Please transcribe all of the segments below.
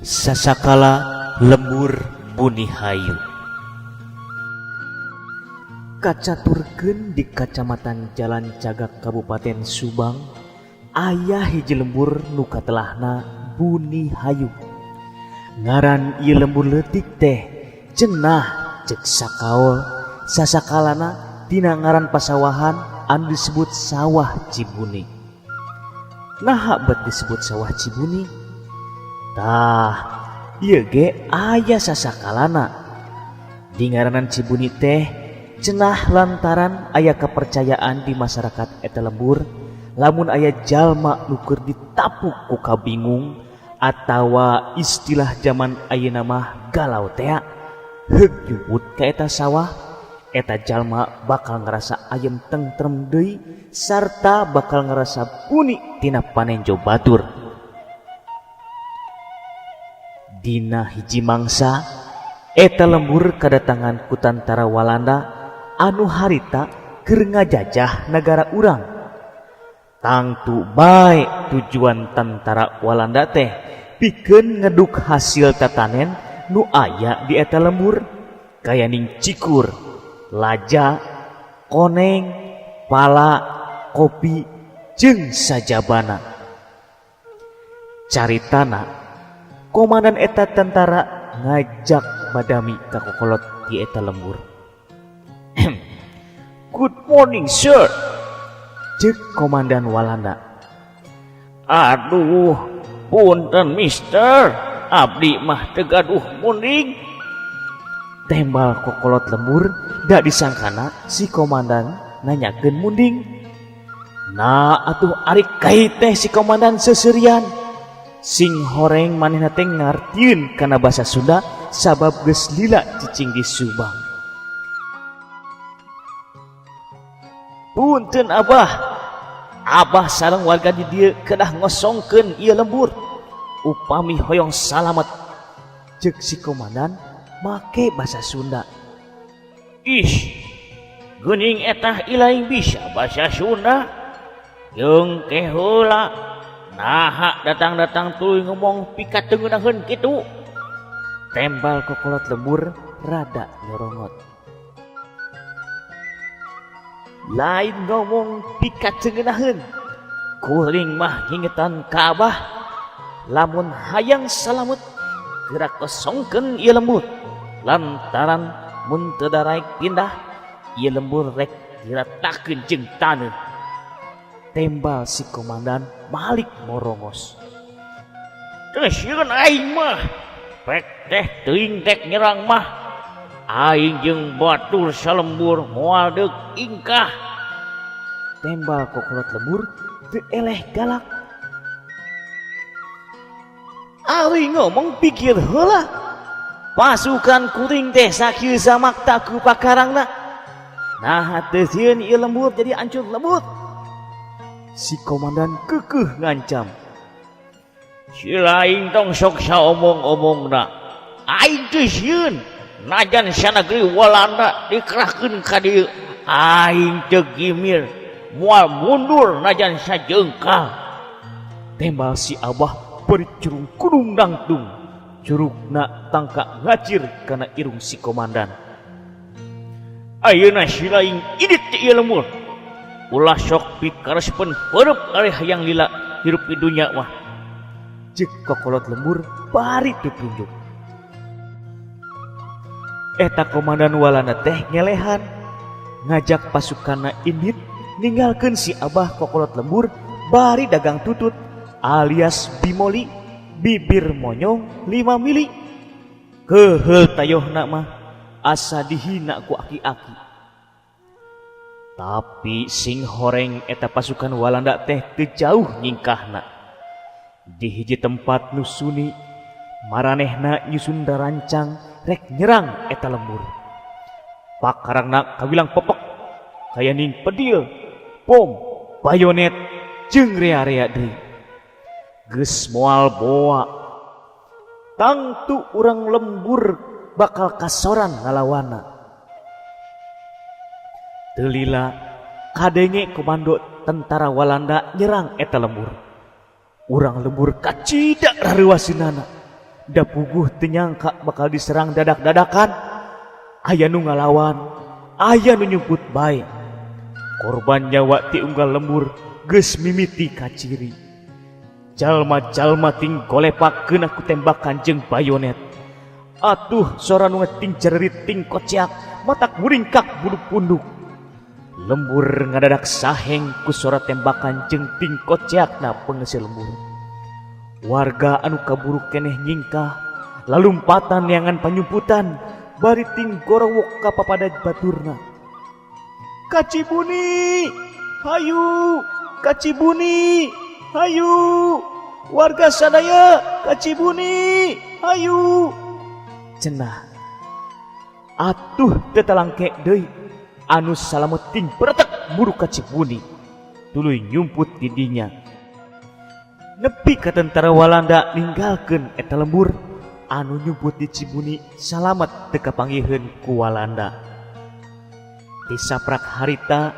Sasakala lembur buni hayu. Kacaturkeun di Kacamatan Jalan Cagak Kabupaten Subang aya hiji lembur nu katelahna buni hayu. Ngaran ieu lembur leutik teh cenah cek sakaol sasakalana tina ngaran pasawahan anu disebut sawah Cibuni. Naha bet disebut sawah Cibuni? Tah, ieu ge aya sasakalana. Di ngaranan Cibuni teh cenah lantaran aya kepercayaan di masyarakat eta lembur lamun aya jalma nu keur ditapuk ku kabingung atawa istilah zaman ayeuna mah galau teh heug nyebut ka eta sawah, eta jalma bakal ngerasa ayem tentrem deui sarta bakal ngerasa buni tina panenjo batur. Dina hiji mangsa eta lembur kadatangan ku tentara Walanda anu harita keur ngajajah negara urang. Tangtu bae tujuan tentara Walanda teh pikeun ngeduk hasil tatanen nu aya di eta lembur kayaning cikur, laja, koneng, pala, kopi, jeung sajabana. Caritana komandan eta tentara ngajak madami ka kokolot di eta lembur. Good morning, sir, cek komandan Walanda. Aduh, punten mister, abdi mah teu gaduh munding. Tembal kokolot lembur da disangkana si komandan nanyakeun munding. Nah atuh ari kai teh si komandan seuseurean. Sing horeng manehna teh ngartieun kana basa Sunda sabab geus lila cicing di Subang. Punten Abah, Abah sareng warga di dieu kedah ngosongkeun ieu lembur upami hoyong salamet, cek si komandan make basa Sunda. Ish, geuning etah ilaing bisa basa Sunda. Jeung teh heula naha datang-datang tuluy ngomong pikat teu ngeunaheun kitu. Tembal kokolot lembur rada nyorongot. Lain ngomong pikat teu ngeunaheun, kuring mah ngingetan ka Abah lamun hayang salamet gerak kosongkeun ieu lembur lantaran mun teu daraek pindah ieu lembur rek diratakeun jeung taneuh. Tembal si komandan balik morongos. Teu sieun aing mah pek teh teuing dek nyerang mah aing jeung batur salembur moal deuk ingkah. Tembal kokolot lembur teu eleh galak. Ari ngomong pikir heula. Pasukan kuring teh sakieu samakta ku pakarangna. Nah teu sieun ieu lembur jadi ancur lembut. Si komandan keukeuh ngancam. Si laing tong sok saomong-omongna. Aing teu sieun. Najan sanagri Walanda dikerahkeun ka dieu aing teu gimir moal mundur najan sajeungkal. Tembal si Abah bari curung kudung dangtung, curugna tangka ngacir kana irung si komandan. Ayeuna si laing idit ti ieu lembur ulah sok pikarespeun peureub ari hayang lila hirup di dunya mah, cek kokolot lembur bari teu tunjuk. Eta komandan Walanda teh ngelehan ngajak pasukanna indit ninggalkeun si Abah kokolot lembur bari dagang tutut alias bimoli bibir monyong 5 mili. Keheul tayohna mah asa dihina ku aki-aki. Tapi sing horeng eta pasukan Walanda teh teu jauh nyingkahna. Di hiji tempat nu suni maranehna nyusun darancang rek nyerang eta lembur. Pakarangna kawilang pepek kayaning pedil, pom, bayonet jeung rea-rea deui. Geus moal boa. Tangtu urang lembur bakal kasoran ngalawanna. Teu lila kadenge komando tentara Walanda nyerang eta lembur. Urang lembur kacida rareuwaseunana da puguh teu nyangka bakal diserang dadak-dadakan. Aya nu ngalawan, aya nu nyebut bae. Korban nyawa ti unggal lembur geus mimiti kaciri. Jalma-jalma ting golepakeun aku tembakan jeung bayonet. Atuh sora nu ngeting cererit ting kociak, matak muringkak bulu punduk. Lembur ngadadak saheng ku sora tembakan jeung ting kociakna pengeusel lembur. Warga anu kaburu keneh nyingkah, lalumpatan neangan panyumputan, bari ting gorowok ka papada baturna. Kacibuni, hayu, Kacibuni, hayu, warga sadaya, Kacibuni, hayu. Cenah, atuh tetalangke deui anu salameting beretek buru Kacibuni, tuluy nyumput di dinya. Nepi ka tentara Walanda ninggalkeun eta lembur anu nyumput di Cibuni salamet teu kapanggihkeun ku Walanda. Ti saprak harita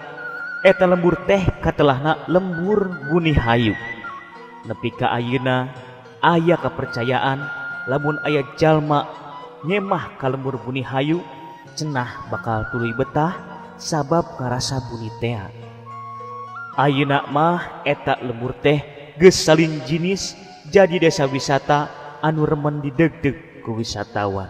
eta lembur teh katelahna lembur Buni Hayu. Nepi ka ayeuna aya kapercayaan lamun aya jalma nyemah ka lembur Buni Hayu cenah bakal tuluy betah sabab ngarasa buni teh. Ayeuna mah eta lembur teh geus salin jinis jadi desa wisata anu remen didegdeg ku wisatawan.